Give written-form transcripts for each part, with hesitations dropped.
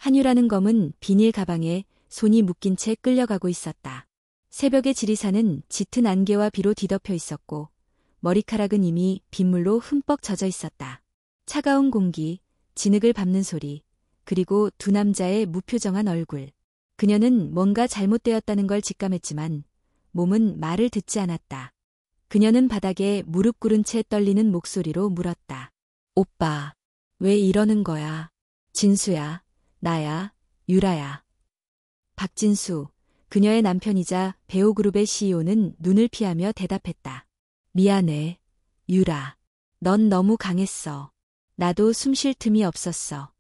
한유라는 검은 비닐 가방에 손이 묶인 채 끌려가고 있었다. 새벽의 지리산은 짙은 안개와 비로 뒤덮여 있었고 머리카락은 이미 빗물로 흠뻑 젖어 있었다. 차가운 공기, 진흙을 밟는 소리, 그리고 두 남자의 무표정한 얼굴. 그녀는 뭔가 잘못되었다는 걸 직감했지만 몸은 말을 듣지 않았다. 그녀는 바닥에 무릎 꿇은 채 떨리는 목소리로 물었다. 오빠, 왜 이러는 거야? 진수야, 나야, 유라야. 박진수, 그녀의 남편이자 배우그룹의 CEO는 눈을 피하며 대답했다. 미안해, 유라. 넌 너무 강했어. 나도 숨 쉴 틈이 없었어.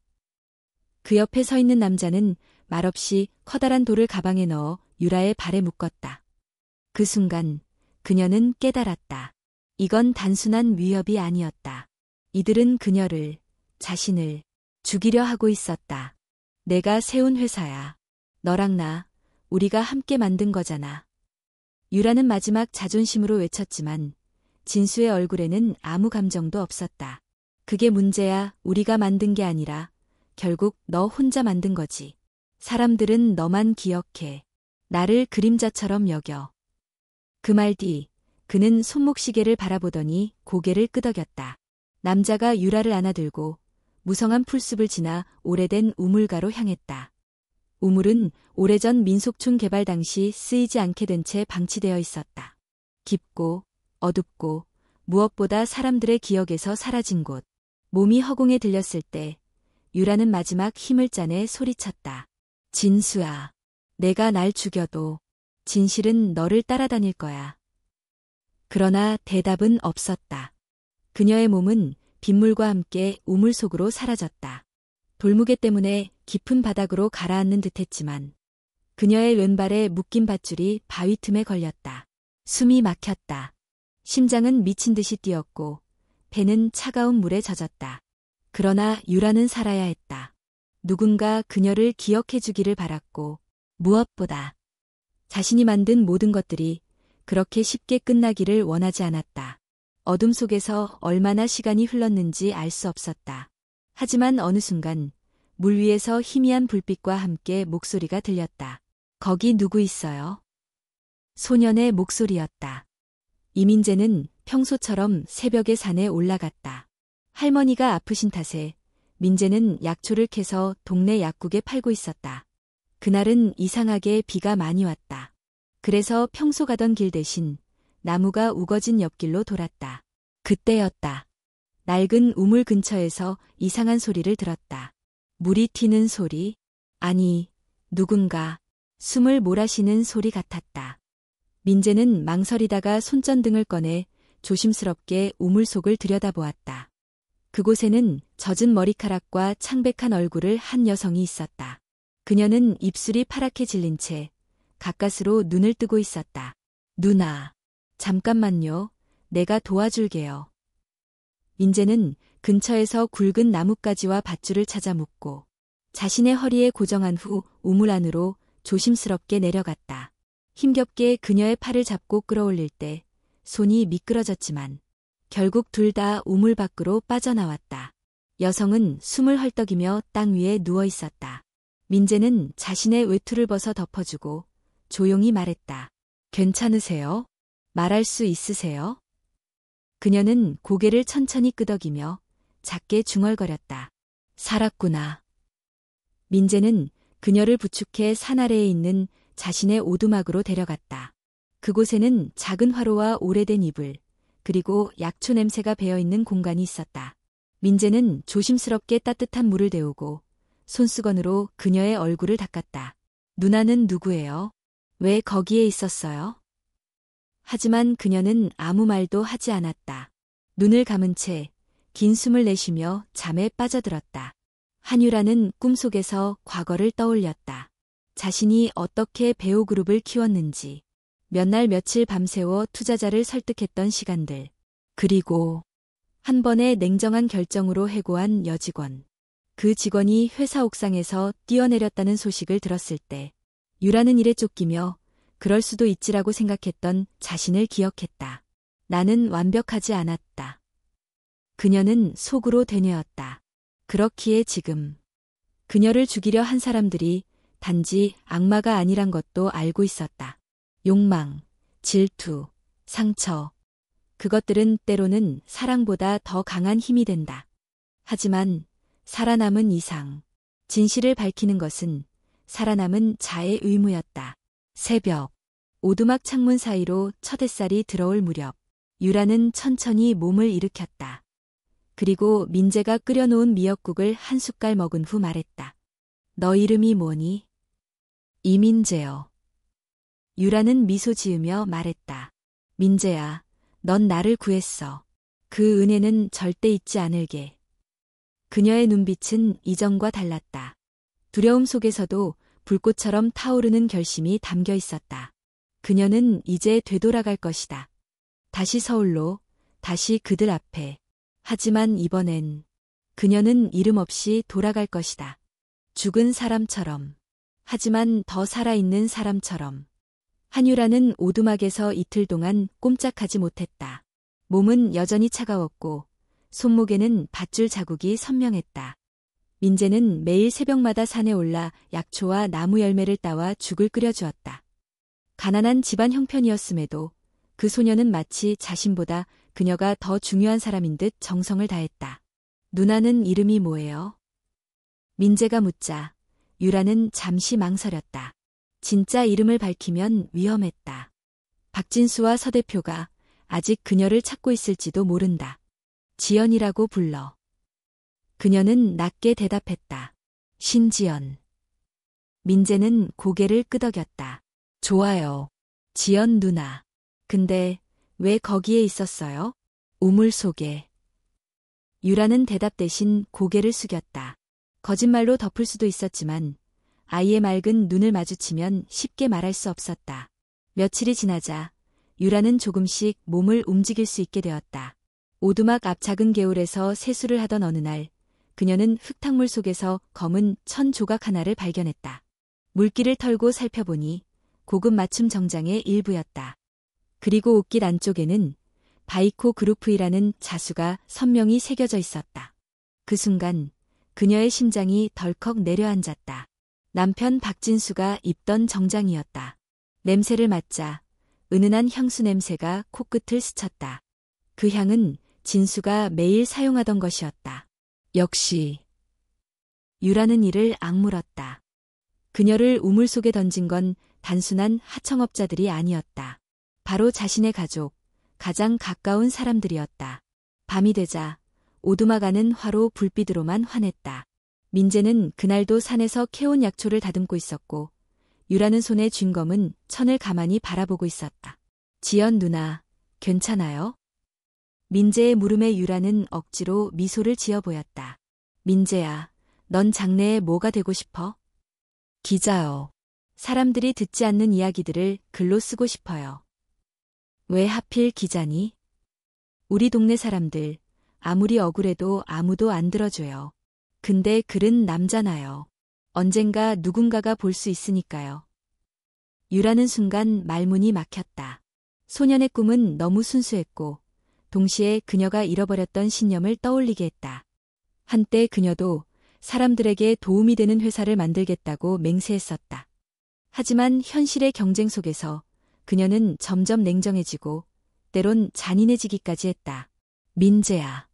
그 옆에 서 있는 남자는 말없이 커다란 돌을 가방에 넣어 유라의 발에 묶었다. 그 순간 그녀는 깨달았다. 이건 단순한 위협이 아니었다. 이들은 그녀를, 자신을 죽이려 하고 있었다. 내가 세운 회사야. 너랑 나, 우리가 함께 만든 거잖아. 유라는 마지막 자존심으로 외쳤지만 진수의 얼굴에는 아무 감정도 없었다. 그게 문제야. 우리가 만든 게 아니라 결국 너 혼자 만든 거지. 사람들은 너만 기억해. 나를 그림자처럼 여겨. 그 말 뒤 그는 손목시계를 바라보더니 고개를 끄덕였다. 남자가 유라를 안아들고 무성한 풀숲을 지나 오래된 우물가로 향했다. 우물은 오래전 민속촌 개발 당시 쓰이지 않게 된 채 방치되어 있었다. 깊고 어둡고 무엇보다 사람들의 기억에서 사라진 곳. 몸이 허공에 들렸을 때 유라는 마지막 힘을 짜내 소리쳤다. 진수야, 내가 날 죽여도 진실은 너를 따라다닐 거야. 그러나 대답은 없었다. 그녀의 몸은 빗물과 함께 우물 속으로 사라졌다. 돌무게 때문에 깊은 바닥으로 가라앉는 듯했지만 그녀의 왼발에 묶인 밧줄이 바위 틈에 걸렸다. 숨이 막혔다. 심장은 미친 듯이 뛰었고 배는 차가운 물에 젖었다. 그러나 유라는 살아야 했다. 누군가 그녀를 기억해 주기를 바랐고 무엇보다 자신이 만든 모든 것들이 그렇게 쉽게 끝나기를 원하지 않았다. 어둠 속에서 얼마나 시간이 흘렀는지 알 수 없었다. 하지만 어느 순간 물 위에서 희미한 불빛과 함께 목소리가 들렸다. 거기 누구 있어요? 소년의 목소리였다. 이민재는 평소처럼 새벽에 산에 올라갔다. 할머니가 아프신 탓에 민재는 약초를 캐서 동네 약국에 팔고 있었다. 그날은 이상하게 비가 많이 왔다. 그래서 평소 가던 길 대신 나무가 우거진 옆길로 돌았다. 그때였다. 낡은 우물 근처에서 이상한 소리를 들었다. 물이 튀는 소리? 아니, 누군가 숨을 몰아쉬는 소리 같았다. 민재는 망설이다가 손전등을 꺼내 조심스럽게 우물 속을 들여다보았다. 그곳에는 젖은 머리카락과 창백한 얼굴을 한 여성이 있었다. 그녀는 입술이 파랗게 질린 채 가까스로 눈을 뜨고 있었다. 누나, 잠깐만요. 내가 도와줄게요. 민재는 근처에서 굵은 나뭇가지와 밧줄을 찾아 묶고 자신의 허리에 고정한 후 우물 안으로 조심스럽게 내려갔다. 힘겹게 그녀의 팔을 잡고 끌어올릴 때 손이 미끄러졌지만 결국 둘 다 우물 밖으로 빠져나왔다. 여성은 숨을 헐떡이며 땅 위에 누워 있었다. 민재는 자신의 외투를 벗어 덮어주고 조용히 말했다. 괜찮으세요? 말할 수 있으세요? 그녀는 고개를 천천히 끄덕이며 작게 중얼거렸다. 살았구나. 민재는 그녀를 부축해 산 아래에 있는 자신의 오두막으로 데려갔다. 그곳에는 작은 화로와 오래된 이불, 그리고 약초 냄새가 배어있는 공간이 있었다. 민재는 조심스럽게 따뜻한 물을 데우고 손수건으로 그녀의 얼굴을 닦았다. 누나는 누구예요? 왜 거기에 있었어요? 하지만 그녀는 아무 말도 하지 않았다. 눈을 감은 채 긴 숨을 내쉬며 잠에 빠져들었다. 한유라는 꿈속에서 과거를 떠올렸다. 자신이 어떻게 배우그룹을 키웠는지, 몇 날 며칠 밤새워 투자자를 설득했던 시간들, 그리고 한 번의 냉정한 결정으로 해고한 여직원. 그 직원이 회사 옥상에서 뛰어내렸다는 소식을 들었을 때 유라는 일에 쫓기며 그럴 수도 있지라고 생각했던 자신을 기억했다. 나는 완벽하지 않았다. 그녀는 속으로 되뇌었다. 그렇기에 지금 그녀를 죽이려 한 사람들이 단지 악마가 아니란 것도 알고 있었다. 욕망, 질투, 상처. 그것들은 때로는 사랑보다 더 강한 힘이 된다. 하지만 살아남은 이상, 진실을 밝히는 것은 살아남은 자의 의무였다. 새벽, 오두막 창문 사이로 첫 햇살이 들어올 무렵, 유라는 천천히 몸을 일으켰다. 그리고 민재가 끓여놓은 미역국을 한 숟갈 먹은 후 말했다. 너 이름이 뭐니? 이민재요. 유라는 미소 지으며 말했다. 민재야, 넌 나를 구했어. 그 은혜는 절대 잊지 않을게. 그녀의 눈빛은 이전과 달랐다. 두려움 속에서도 불꽃처럼 타오르는 결심이 담겨 있었다. 그녀는 이제 되돌아갈 것이다. 다시 서울로, 다시 그들 앞에. 하지만 이번엔 그녀는 이름 없이 돌아갈 것이다. 죽은 사람처럼. 하지만 더 살아있는 사람처럼. 한유라는 오두막에서 이틀 동안 꼼짝하지 못했다. 몸은 여전히 차가웠고 손목에는 밧줄 자국이 선명했다. 민재는 매일 새벽마다 산에 올라 약초와 나무 열매를 따와 죽을 끓여주었다. 가난한 집안 형편이었음에도 그 소녀는 마치 자신보다 그녀가 더 중요한 사람인 듯 정성을 다했다. 누나는 이름이 뭐예요? 민재가 묻자 유라는 잠시 망설였다. 진짜 이름을 밝히면 위험했다. 박진수와 서 대표가 아직 그녀를 찾고 있을지도 모른다. 지연이라고 불러. 그녀는 낮게 대답했다. 신지연. 민재는 고개를 끄덕였다. 좋아요. 지연 누나. 근데 왜 거기에 있었어요? 우물 속에. 유라는 대답 대신 고개를 숙였다. 거짓말로 덮을 수도 있었지만 아이의 맑은 눈을 마주치면 쉽게 말할 수 없었다. 며칠이 지나자 유라는 조금씩 몸을 움직일 수 있게 되었다. 오두막 앞 작은 개울에서 세수를 하던 어느 날 그녀는 흙탕물 속에서 검은 천 조각 하나를 발견했다. 물기를 털고 살펴보니 고급 맞춤 정장의 일부였다. 그리고 옷깃 안쪽에는 바이코 그루프이라는 자수가 선명히 새겨져 있었다. 그 순간 그녀의 심장이 덜컥 내려앉았다. 남편 박진수가 입던 정장이었다. 냄새를 맡자 은은한 향수 냄새가 코끝을 스쳤다. 그 향은 진수가 매일 사용하던 것이었다. 역시. 유라는 이를 악물었다. 그녀를 우물 속에 던진 건 단순한 하청업자들이 아니었다. 바로 자신의 가족, 가장 가까운 사람들이었다. 밤이 되자 오두막 안은 화로 불빛으로만 환했다. 민재는 그날도 산에서 캐온 약초를 다듬고 있었고 유라는 손에 쥔 검은 천을 가만히 바라보고 있었다. 지연 누나, 괜찮아요? 민재의 물음에 유라는 억지로 미소를 지어 보였다. 민재야, 넌 장래에 뭐가 되고 싶어? 기자요. 사람들이 듣지 않는 이야기들을 글로 쓰고 싶어요. 왜 하필 기자니? 우리 동네 사람들, 아무리 억울해도 아무도 안 들어줘요. 근데 글은 남잖아요. 언젠가 누군가가 볼 수 있으니까요. 유라는 순간 말문이 막혔다. 소년의 꿈은 너무 순수했고 동시에 그녀가 잃어버렸던 신념을 떠올리게 했다. 한때 그녀도 사람들에게 도움이 되는 회사를 만들겠다고 맹세했었다. 하지만 현실의 경쟁 속에서 그녀는 점점 냉정해지고 때론 잔인해지기까지 했다. 민재야.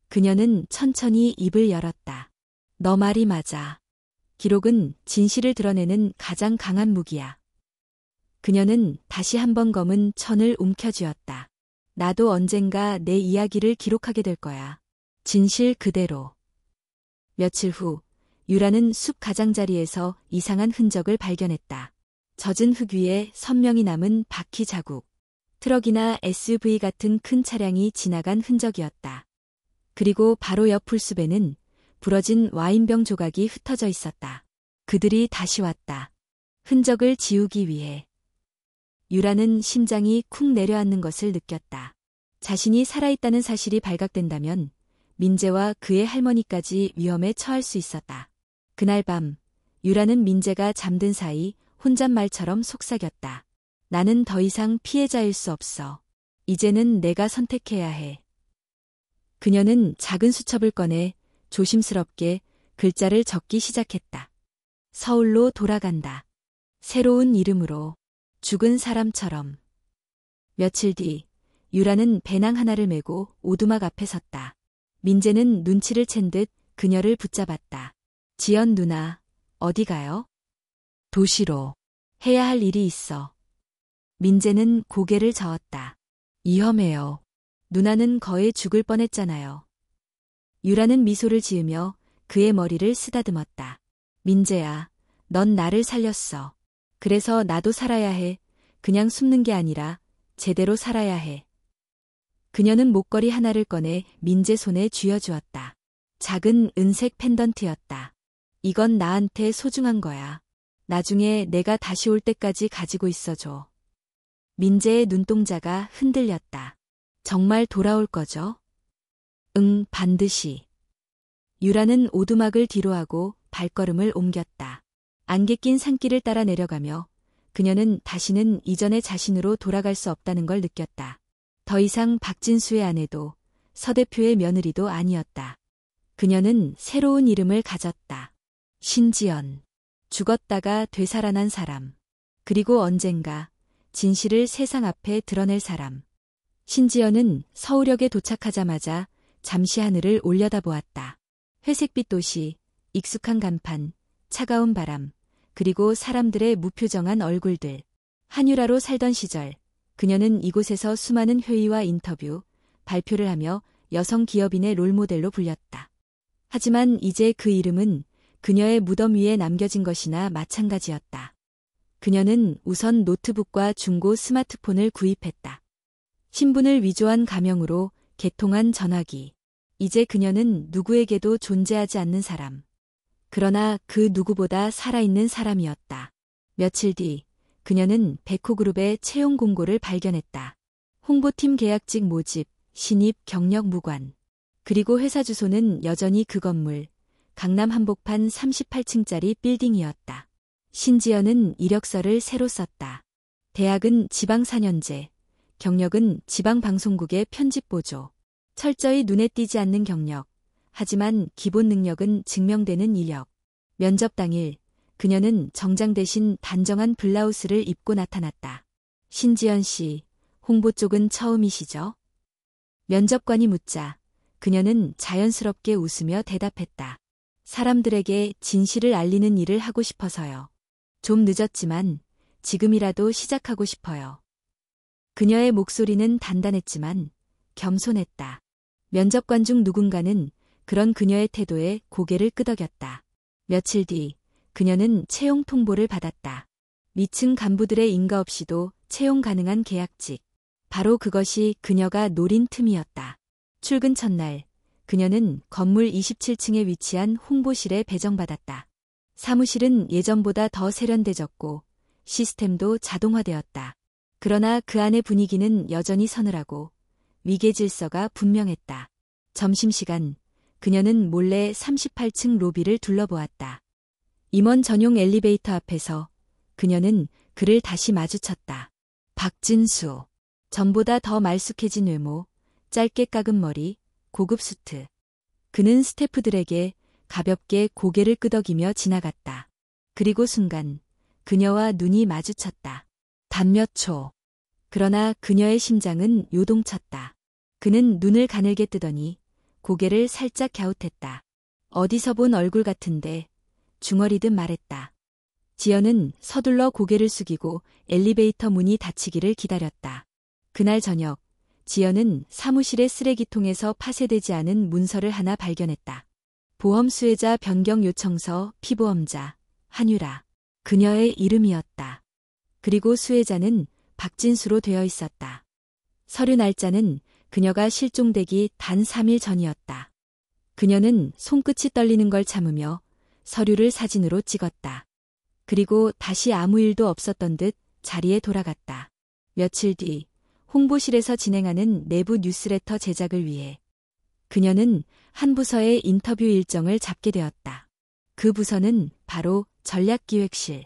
그녀는 천천히 입을 열었다. 너 말이 맞아. 기록은 진실을 드러내는 가장 강한 무기야. 그녀는 다시 한번 검은 천을 움켜쥐었다. 나도 언젠가 내 이야기를 기록하게 될 거야. 진실 그대로. 며칠 후 유라는 숲 가장자리에서 이상한 흔적을 발견했다. 젖은 흙 위에 선명히 남은 바퀴 자국. 트럭이나 SUV 같은 큰 차량이 지나간 흔적이었다. 그리고 바로 옆 풀숲에는 부러진 와인병 조각이 흩어져 있었다. 그들이 다시 왔다. 흔적을 지우기 위해. 유라는 심장이 쿵 내려앉는 것을 느꼈다. 자신이 살아있다는 사실이 발각된다면 민재와 그의 할머니까지 위험에 처할 수 있었다. 그날 밤 유라는 민재가 잠든 사이 혼잣말처럼 속삭였다. 나는 더 이상 피해자일 수 없어. 이제는 내가 선택해야 해. 그녀는 작은 수첩을 꺼내 조심스럽게 글자를 적기 시작했다. 서울로 돌아간다. 새로운 이름으로. 죽은 사람처럼. 며칠 뒤 유라는 배낭 하나를 메고 오두막 앞에 섰다. 민재는 눈치를 챈 듯 그녀를 붙잡았다. 지연 누나, 어디 가요? 도시로. 해야 할 일이 있어. 민재는 고개를 저었다. 위험해요. 누나는 거의 죽을 뻔했잖아요. 유라는 미소를 지으며 그의 머리를 쓰다듬었다. 민재야, 넌 나를 살렸어. 그래서 나도 살아야 해. 그냥 숨는 게 아니라 제대로 살아야 해. 그녀는 목걸이 하나를 꺼내 민재 손에 쥐어주었다. 작은 은색 펜던트였다. 이건 나한테 소중한 거야. 나중에 내가 다시 올 때까지 가지고 있어줘. 민재의 눈동자가 흔들렸다. 정말 돌아올 거죠? 응, 반드시. 유라는 오두막을 뒤로하고 발걸음을 옮겼다. 안개 낀 산길을 따라 내려가며 그녀는 다시는 이전의 자신으로 돌아갈 수 없다는 걸 느꼈다. 더 이상 박진수의 아내도 서 대표의 며느리도 아니었다. 그녀는 새로운 이름을 가졌다. 신지연. 죽었다가 되살아난 사람. 그리고 언젠가 진실을 세상 앞에 드러낼 사람. 신지연은 서울역에 도착하자마자 잠시 하늘을 올려다보았다. 회색빛 도시, 익숙한 간판, 차가운 바람, 그리고 사람들의 무표정한 얼굴들. 한유라로 살던 시절, 그녀는 이곳에서 수많은 회의와 인터뷰, 발표를 하며 여성 기업인의 롤모델로 불렸다. 하지만 이제 그 이름은 그녀의 무덤 위에 남겨진 것이나 마찬가지였다. 그녀는 우선 노트북과 중고 스마트폰을 구입했다. 신분을 위조한 가명으로 개통한 전화기. 이제 그녀는 누구에게도 존재하지 않는 사람. 그러나 그 누구보다 살아있는 사람이었다. 며칠 뒤 그녀는 베코그룹의 채용 공고를 발견했다. 홍보팀 계약직 모집, 신입 경력 무관. 그리고 회사 주소는 여전히 그 건물, 강남 한복판 38층짜리 빌딩이었다. 신지연은 이력서를 새로 썼다. 대학은 지방 4년제, 경력은 지방방송국의 편집보조. 철저히 눈에 띄지 않는 경력. 하지만 기본 능력은 증명되는 이력. 면접 당일, 그녀는 정장 대신 단정한 블라우스를 입고 나타났다. 신지연 씨, 홍보 쪽은 처음이시죠? 면접관이 묻자 그녀는 자연스럽게 웃으며 대답했다. 사람들에게 진실을 알리는 일을 하고 싶어서요. 좀 늦었지만 지금이라도 시작하고 싶어요. 그녀의 목소리는 단단했지만 겸손했다. 면접관 중 누군가는 그런 그녀의 태도에 고개를 끄덕였다. 며칠 뒤 그녀는 채용 통보를 받았다. 위층 간부들의 인가 없이도 채용 가능한 계약직. 바로 그것이 그녀가 노린 틈이었다. 출근 첫날 그녀는 건물 27층에 위치한 홍보실에 배정받았다. 사무실은 예전보다 더 세련돼졌고 시스템도 자동화되었다. 그러나 그 안의 분위기는 여전히 서늘하고 위계 질서가 분명했다. 점심시간 그녀는 몰래 38층 로비를 둘러보았다. 임원 전용 엘리베이터 앞에서 그녀는 그를 다시 마주쳤다. 박진수. 전보다 더 말쑥해진 외모, 짧게 깎은 머리, 고급 수트. 그는 스태프들에게 가볍게 고개를 끄덕이며 지나갔다. 그리고 순간 그녀와 눈이 마주쳤다. 단 몇 초. 그러나 그녀의 심장은 요동쳤다. 그는 눈을 가늘게 뜨더니 고개를 살짝 갸웃했다. 어디서 본 얼굴 같은데 중얼이듯 말했다. 지연은 서둘러 고개를 숙이고 엘리베이터 문이 닫히기를 기다렸다. 그날 저녁 지연은 사무실의 쓰레기통에서 파쇄되지 않은 문서를 하나 발견했다. 보험 수혜자 변경 요청서 피보험자 한유라. 그녀의 이름이었다. 그리고 수혜자는 박진수로 되어 있었다. 서류 날짜는 그녀가 실종되기 단 3일 전이었다. 그녀는 손끝이 떨리는 걸 참으며 서류를 사진으로 찍었다. 그리고 다시 아무 일도 없었던 듯 자리에 돌아갔다. 며칠 뒤 홍보실에서 진행하는 내부 뉴스레터 제작을 위해 그녀는 한 부서의 인터뷰 일정을 잡게 되었다. 그 부서는 바로 전략기획실.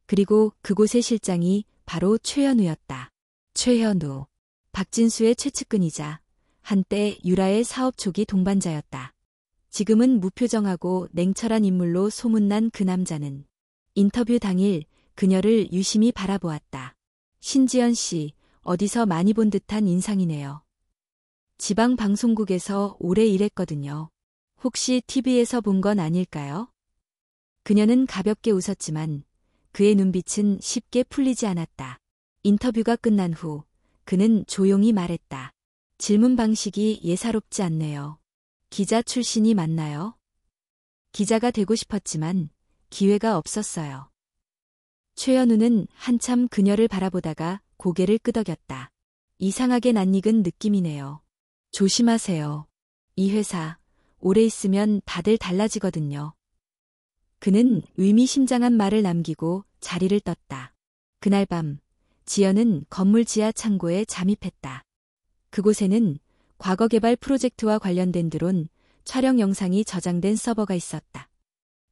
그리고 그곳의 실장이 바로 최현우였다. 최현우. 박진수의 최측근이자 한때 유라의 사업 초기 동반자였다. 지금은 무표정하고 냉철한 인물로 소문난 그 남자는 인터뷰 당일 그녀를 유심히 바라보았다. 신지연 씨, 어디서 많이 본 듯한 인상이네요. 지방 방송국에서 오래 일했거든요. 혹시 TV에서 본 건 아닐까요? 그녀는 가볍게 웃었지만 그의 눈빛은 쉽게 풀리지 않았다. 인터뷰가 끝난 후 그는 조용히 말했다. 질문 방식이 예사롭지 않네요. 기자 출신이 맞나요? 기자가 되고 싶었지만 기회가 없었어요. 최연우는 한참 그녀를 바라보다가 고개를 끄덕였다. 이상하게 낯익은 느낌이네요. 조심하세요. 이 회사 오래 있으면 다들 달라지거든요. 그는 의미심장한 말을 남기고 자리를 떴다. 그날 밤 지연은 건물 지하 창고에 잠입했다. 그곳에는 과거 개발 프로젝트와 관련된 드론 촬영 영상이 저장된 서버가 있었다.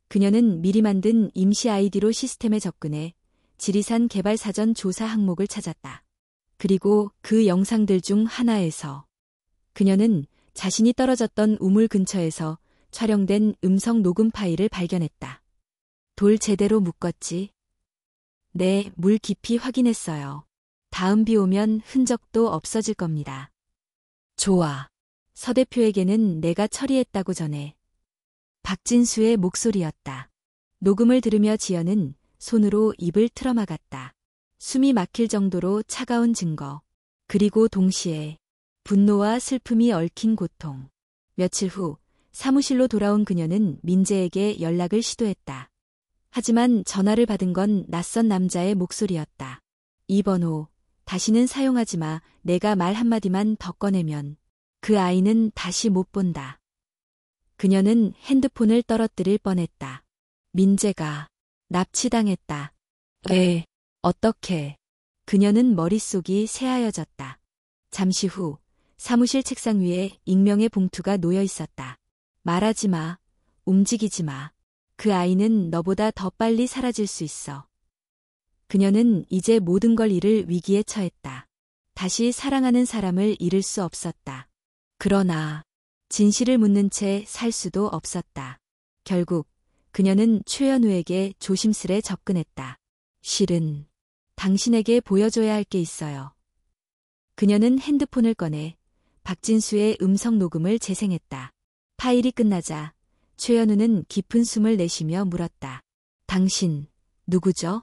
그녀는 미리 만든 임시 아이디로 시스템에 접근해 지리산 개발 사전 조사 항목을 찾았다. 그리고 그 영상들 중 하나에서 그녀는 자신이 떨어졌던 우물 근처에서 촬영된 음성 녹음 파일을 발견했다. 돌 제대로 묶었지? 네, 물 깊이 확인했어요. 다음 비 오면 흔적도 없어질 겁니다. 좋아. 서 대표에게는 내가 처리했다고 전해. 박진수의 목소리였다. 녹음을 들으며 지연은 손으로 입을 틀어막았다. 숨이 막힐 정도로 차가운 증거. 그리고 동시에 분노와 슬픔이 얽힌 고통. 며칠 후 사무실로 돌아온 그녀는 민재에게 연락을 시도했다. 하지만 전화를 받은 건 낯선 남자의 목소리였다. 이 번호 다시는 사용하지 마. 내가 말 한마디만 더 꺼내면 그 아이는 다시 못 본다. 그녀는 핸드폰을 떨어뜨릴 뻔했다. 민재가 납치당했다. 어떻게? 그녀는 머릿속이 새하얘졌다. 잠시 후 사무실 책상 위에 익명의 봉투가 놓여 있었다. 말하지 마. 움직이지 마. 그 아이는 너보다 더 빨리 사라질 수 있어. 그녀는 이제 모든 걸 잃을 위기에 처했다. 다시 사랑하는 사람을 잃을 수 없었다. 그러나 진실을 묻는 채 살 수도 없었다. 결국 그녀는 최연우에게 조심스레 접근했다. 실은 당신에게 보여줘야 할 게 있어요. 그녀는 핸드폰을 꺼내 박진수의 음성 녹음을 재생했다. 파일이 끝나자 최연우는 깊은 숨을 내쉬며 물었다. 당신 누구죠?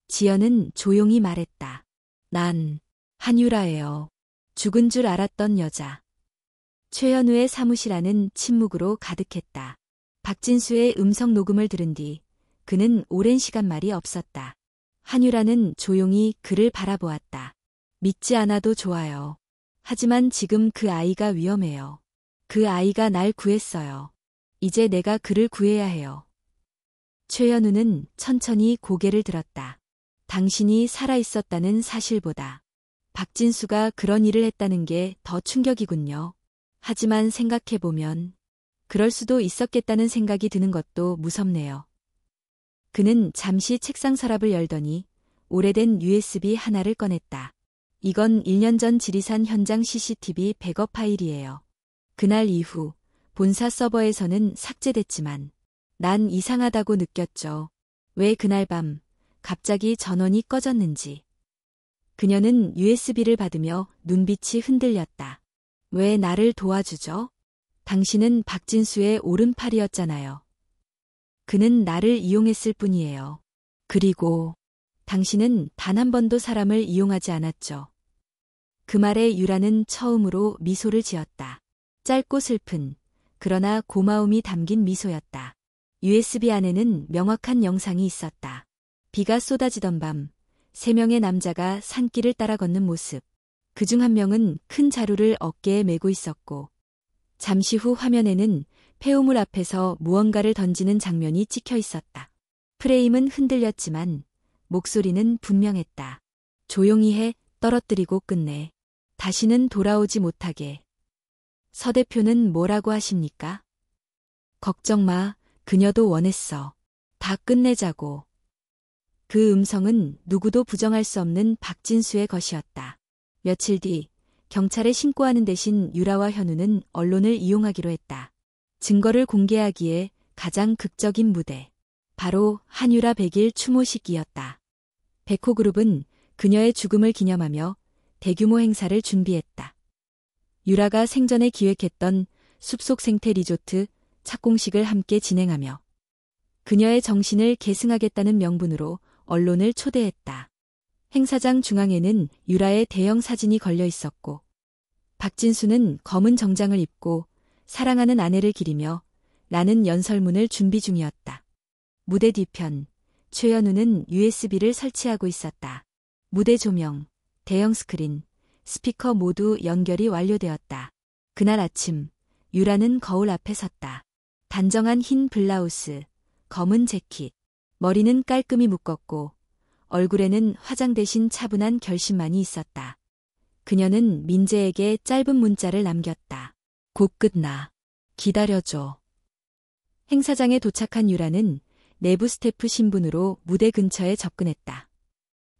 지연은 조용히 말했다. 난 한유라예요. 죽은 줄 알았던 여자. 최연우의 사무실 안은 침묵으로 가득했다. 박진수의 음성 녹음을 들은 뒤 그는 오랜 시간 말이 없었다. 한유라는 조용히 그를 바라보았다. 믿지 않아도 좋아요. 하지만 지금 그 아이가 위험해요. 그 아이가 날 구했어요. 이제 내가 그를 구해야 해요. 최연우는 천천히 고개를 들었다. 당신이 살아있었다는 사실보다 박진수가 그런 일을 했다는 게 더 충격이군요. 하지만 생각해보면 그럴 수도 있었겠다는 생각이 드는 것도 무섭네요. 그는 잠시 책상 서랍을 열더니 오래된 USB 하나를 꺼냈다. 이건 1년 전 지리산 현장 CCTV 백업 파일이에요. 그날 이후 본사 서버에서는 삭제됐지만 난 이상하다고 느꼈죠. 왜 그날 밤 갑자기 전원이 꺼졌는지. 그녀는 USB를 받으며 눈빛이 흔들렸다. 왜 나를 도와주죠? 당신은 박진수의 오른팔이었잖아요. 그는 나를 이용했을 뿐이에요. 그리고 당신은 단 한 번도 사람을 이용하지 않았죠. 그 말에 유라는 처음으로 미소를 지었다. 짧고 슬픈, 그러나 고마움이 담긴 미소였다. USB 안에는 명확한 영상이 있었다. 비가 쏟아지던 밤, 3명의 남자가 산길을 따라 걷는 모습. 그중 한 명은 큰 자루를 어깨에 메고 있었고, 잠시 후 화면에는 폐우물 앞에서 무언가를 던지는 장면이 찍혀 있었다. 프레임은 흔들렸지만 목소리는 분명했다. 조용히 해, 떨어뜨리고 끝내. 다시는 돌아오지 못하게. 서 대표는 뭐라고 하십니까? 걱정 마, 그녀도 원했어. 다 끝내자고. 그 음성은 누구도 부정할 수 없는 박진수의 것이었다. 며칠 뒤 경찰에 신고하는 대신 유라와 현우는 언론을 이용하기로 했다. 증거를 공개하기에 가장 극적인 무대. 바로 한유라 100일 추모식이었다. 백호그룹은 그녀의 죽음을 기념하며 대규모 행사를 준비했다. 유라가 생전에 기획했던 숲속 생태 리조트 착공식을 함께 진행하며 그녀의 정신을 계승하겠다는 명분으로 언론을 초대했다. 행사장 중앙에는 유라의 대형 사진이 걸려 있었고 박진수는 검은 정장을 입고 사랑하는 아내를 기리며 라는 연설문을 준비 중이었다. 무대 뒤편, 최연우는 USB를 설치하고 있었다. 무대 조명, 대형 스크린, 스피커 모두 연결이 완료되었다. 그날 아침, 유라는 거울 앞에 섰다. 단정한 흰 블라우스, 검은 재킷, 머리는 깔끔히 묶었고 얼굴에는 화장 대신 차분한 결심만이 있었다. 그녀는 민재에게 짧은 문자를 남겼다. 곧 끝나. 기다려줘. 행사장에 도착한 유라는 내부 스태프 신분으로 무대 근처에 접근했다.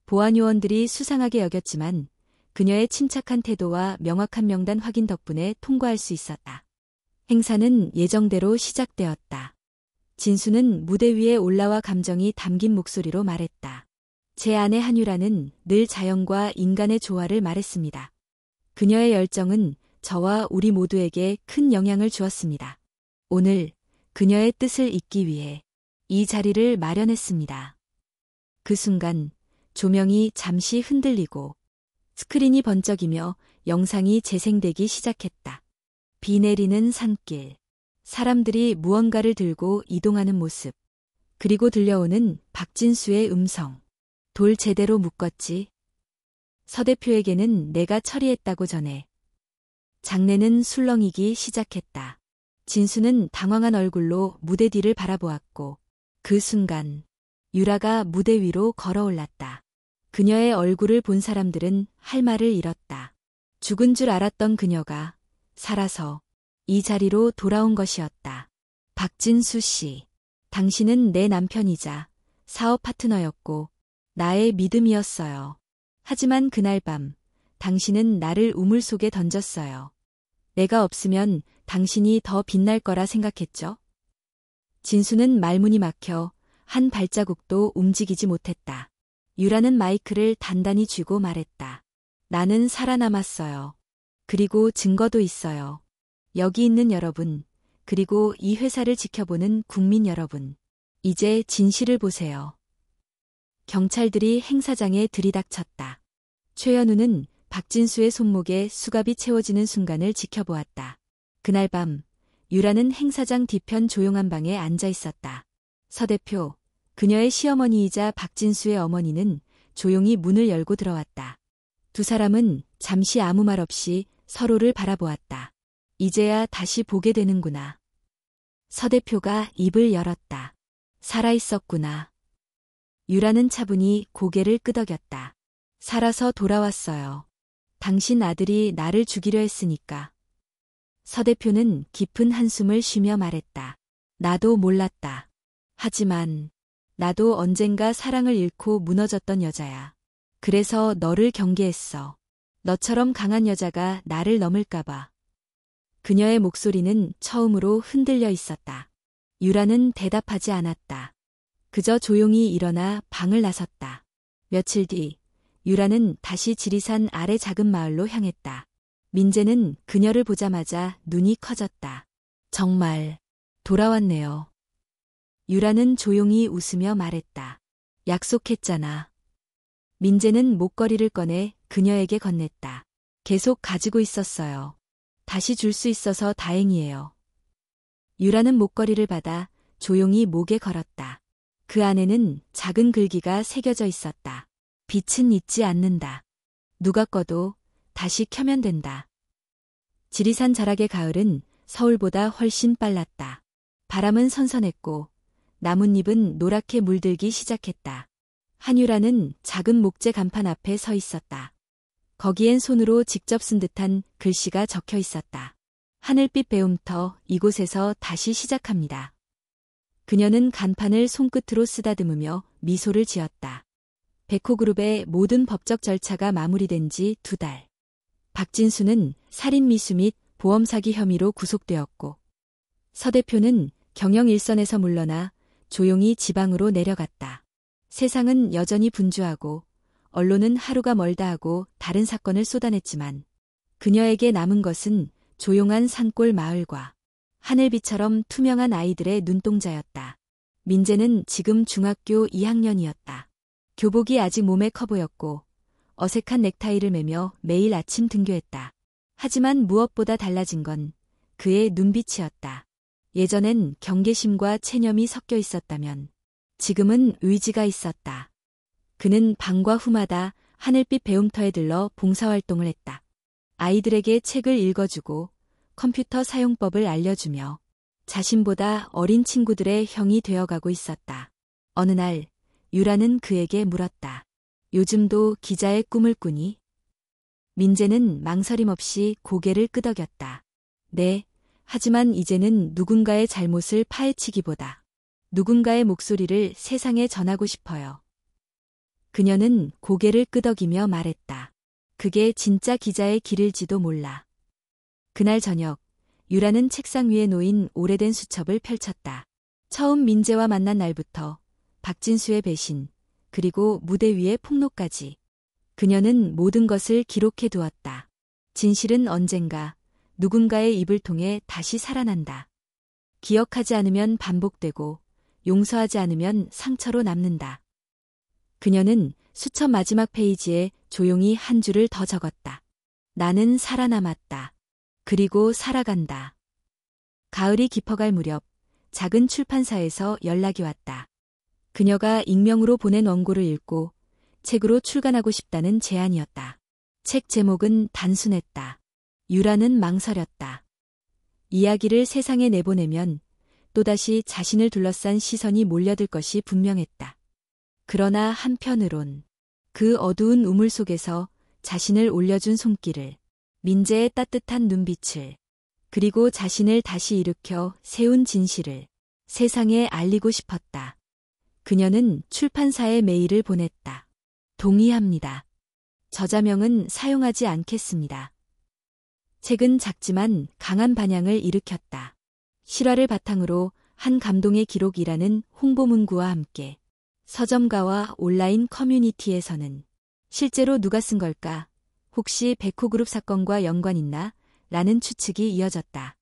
보안 요원들이 수상하게 여겼지만 그녀의 침착한 태도와 명확한 명단 확인 덕분에 통과할 수 있었다. 행사는 예정대로 시작되었다. 진수는 무대 위에 올라와 감정이 담긴 목소리로 말했다. 제 아내 한유라는 늘 자연과 인간의 조화를 말했습니다. 그녀의 열정은 저와 우리 모두에게 큰 영향을 주었습니다. 오늘 그녀의 뜻을 잇기 위해 이 자리를 마련했습니다. 그 순간 조명이 잠시 흔들리고 스크린이 번쩍이며 영상이 재생되기 시작했다. 비 내리는 산길, 사람들이 무언가를 들고 이동하는 모습, 그리고 들려오는 박진수의 음성. 돌 제대로 묶었지? 서 대표에게는 내가 처리했다고 전해. 장내는 술렁이기 시작했다. 진수는 당황한 얼굴로 무대 뒤를 바라보았고 그 순간 유라가 무대 위로 걸어올랐다. 그녀의 얼굴을 본 사람들은 할 말을 잃었다. 죽은 줄 알았던 그녀가 살아서 이 자리로 돌아온 것이었다. 박진수 씨, 당신은 내 남편이자 사업 파트너였고 나의 믿음이었어요. 하지만 그날 밤 당신은 나를 우물 속에 던졌어요. 내가 없으면 당신이 더 빛날 거라 생각했죠? 진수는 말문이 막혀 한 발자국도 움직이지 못했다. 유라는 마이크를 단단히 쥐고 말했다. 나는 살아남았어요. 그리고 증거도 있어요. 여기 있는 여러분, 그리고 이 회사를 지켜보는 국민 여러분. 이제 진실을 보세요. 경찰들이 행사장에 들이닥쳤다. 최연우는 박진수의 손목에 수갑이 채워지는 순간을 지켜보았다. 그날 밤 유라는 행사장 뒤편 조용한 방에 앉아 있었다. 서 대표, 그녀의 시어머니이자 박진수의 어머니는 조용히 문을 열고 들어왔다. 두 사람은 잠시 아무 말 없이 서로를 바라보았다. 이제야 다시 보게 되는구나. 서 대표가 입을 열었다. 살아있었구나. 유라는 차분히 고개를 끄덕였다. 살아서 돌아왔어요. 당신 아들이 나를 죽이려 했으니까. 서 대표는 깊은 한숨을 쉬며 말했다. 나도 몰랐다. 하지만 나도 언젠가 사랑을 잃고 무너졌던 여자야. 그래서 너를 경계했어. 너처럼 강한 여자가 나를 넘을까봐. 그녀의 목소리는 처음으로 흔들려 있었다. 유라는 대답하지 않았다. 그저 조용히 일어나 방을 나섰다. 며칠 뒤 유라는 다시 지리산 아래 작은 마을로 향했다. 민재는 그녀를 보자마자 눈이 커졌다. 정말 돌아왔네요. 유라는 조용히 웃으며 말했다. 약속했잖아. 민재는 목걸이를 꺼내 그녀에게 건넸다. 계속 가지고 있었어요. 다시 줄 수 있어서 다행이에요. 유라는 목걸이를 받아 조용히 목에 걸었다. 그 안에는 작은 글귀가 새겨져 있었다. 빛은 잊지 않는다. 누가 꺼도 다시 켜면 된다. 지리산 자락의 가을은 서울보다 훨씬 빨랐다. 바람은 선선했고 나뭇잎은 노랗게 물들기 시작했다. 한유라는 작은 목재 간판 앞에 서 있었다. 거기엔 손으로 직접 쓴 듯한 글씨가 적혀 있었다. 하늘빛 배움터 이곳에서 다시 시작합니다. 그녀는 간판을 손끝으로 쓰다듬으며 미소를 지었다. 백호그룹의 모든 법적 절차가 마무리된 지 2달. 박진수는 살인 미수 및 보험 사기 혐의로 구속되었고 서 대표는 경영 일선에서 물러나 조용히 지방으로 내려갔다. 세상은 여전히 분주하고 언론은 하루가 멀다 하고 다른 사건을 쏟아냈지만 그녀에게 남은 것은 조용한 산골 마을과 하늘비처럼 투명한 아이들의 눈동자였다. 민재는 지금 중학교 2학년이었다. 교복이 아직 몸에 커 보였고 어색한 넥타이를 매며 매일 아침 등교했다. 하지만 무엇보다 달라진 건 그의 눈빛이었다. 예전엔 경계심과 체념이 섞여 있었다면 지금은 의지가 있었다. 그는 방과 후마다 하늘빛 배움터에 들러 봉사활동을 했다. 아이들에게 책을 읽어주고 컴퓨터 사용법을 알려주며 자신보다 어린 친구들의 형이 되어가고 있었다. 어느 날 유라는 그에게 물었다. 요즘도 기자의 꿈을 꾸니? 민재는 망설임 없이 고개를 끄덕였다. 네, 하지만 이제는 누군가의 잘못을 파헤치기보다 누군가의 목소리를 세상에 전하고 싶어요. 그녀는 고개를 끄덕이며 말했다. 그게 진짜 기자의 길일지도 몰라. 그날 저녁, 유라는 책상 위에 놓인 오래된 수첩을 펼쳤다. 처음 민재와 만난 날부터 박진수의 배신, 그리고 무대 위의 폭로까지. 그녀는 모든 것을 기록해 두었다. 진실은 언젠가 누군가의 입을 통해 다시 살아난다. 기억하지 않으면 반복되고 용서하지 않으면 상처로 남는다. 그녀는 수첩 마지막 페이지에 조용히 한 줄을 더 적었다. 나는 살아남았다. 그리고 살아간다. 가을이 깊어갈 무렵 작은 출판사에서 연락이 왔다. 그녀가 익명으로 보낸 원고를 읽고 책으로 출간하고 싶다는 제안이었다. 책 제목은 단순했다. 유라는 망설였다. 이야기를 세상에 내보내면 또다시 자신을 둘러싼 시선이 몰려들 것이 분명했다. 그러나 한편으론 그 어두운 우물 속에서 자신을 올려준 손길을, 민재의 따뜻한 눈빛을, 그리고 자신을 다시 일으켜 세운 진실을 세상에 알리고 싶었다. 그녀는 출판사에 메일을 보냈다. 동의합니다. 저자명은 사용하지 않겠습니다. 책은 작지만 강한 반향을 일으켰다. 실화를 바탕으로 한 감동의 기록이라는 홍보문구와 함께 서점가와 온라인 커뮤니티에서는 실제로 누가 쓴 걸까? 혹시 백호그룹 사건과 연관 있나? 라는 추측이 이어졌다.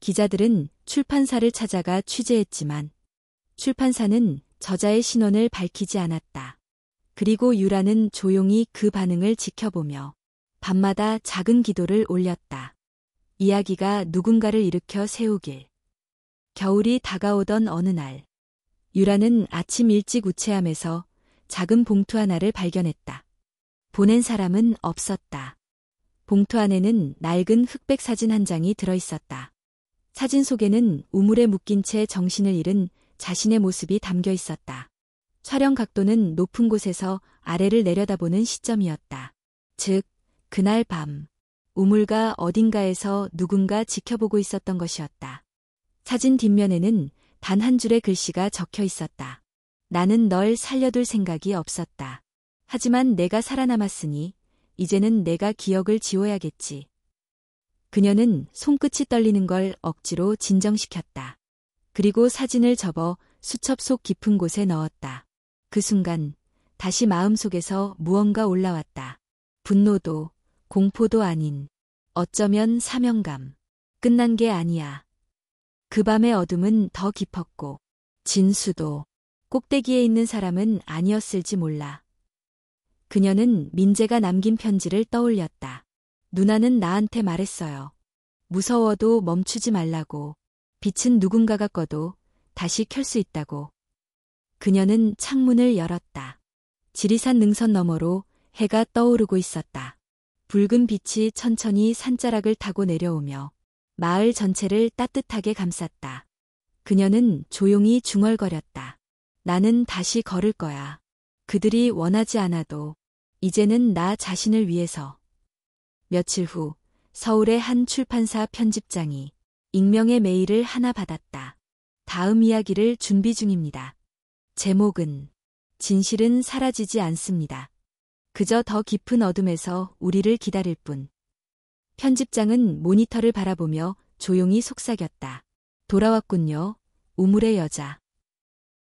기자들은 출판사를 찾아가 취재했지만 출판사는 저자의 신원을 밝히지 않았다. 그리고 유라는 조용히 그 반응을 지켜보며 밤마다 작은 기도를 올렸다. 이야기가 누군가를 일으켜 세우길. 겨울이 다가오던 어느 날, 유라는 아침 일찍 우체함에서 작은 봉투 하나를 발견했다. 보낸 사람은 없었다. 봉투 안에는 낡은 흑백 사진 한 장이 들어있었다. 사진 속에는 우물에 묶인 채 정신을 잃은 자신의 모습이 담겨 있었다. 촬영 각도는 높은 곳에서 아래를 내려다보는 시점이었다. 즉, 그날 밤, 우물가 어딘가에서 누군가 지켜보고 있었던 것이었다. 사진 뒷면에는 단 한 줄의 글씨가 적혀 있었다. 나는 널 살려둘 생각이 없었다. 하지만 내가 살아남았으니 이제는 내가 기억을 지워야겠지. 그녀는 손끝이 떨리는 걸 억지로 진정시켰다. 그리고 사진을 접어 수첩 속 깊은 곳에 넣었다. 그 순간 다시 마음속에서 무언가 올라왔다. 분노도 공포도 아닌 어쩌면 사명감. 끝난 게 아니야. 그 밤의 어둠은 더 깊었고 진수도 꼭대기에 있는 사람은 아니었을지 몰라. 그녀는 민재가 남긴 편지를 떠올렸다. 누나는 나한테 말했어요. 무서워도 멈추지 말라고. 빛은 누군가가 꺼도 다시 켤 수 있다고. 그녀는 창문을 열었다. 지리산 능선 너머로 해가 떠오르고 있었다. 붉은 빛이 천천히 산자락을 타고 내려오며 마을 전체를 따뜻하게 감쌌다. 그녀는 조용히 중얼거렸다. 나는 다시 걸을 거야. 그들이 원하지 않아도 이제는 나 자신을 위해서. 며칠 후 서울의 한 출판사 편집장이 익명의 메일을 하나 받았다. 다음 이야기를 준비 중입니다. 제목은 진실은 사라지지 않습니다. 그저 더 깊은 어둠에서 우리를 기다릴 뿐. 편집장은 모니터를 바라보며 조용히 속삭였다. 돌아왔군요. 우물의 여자.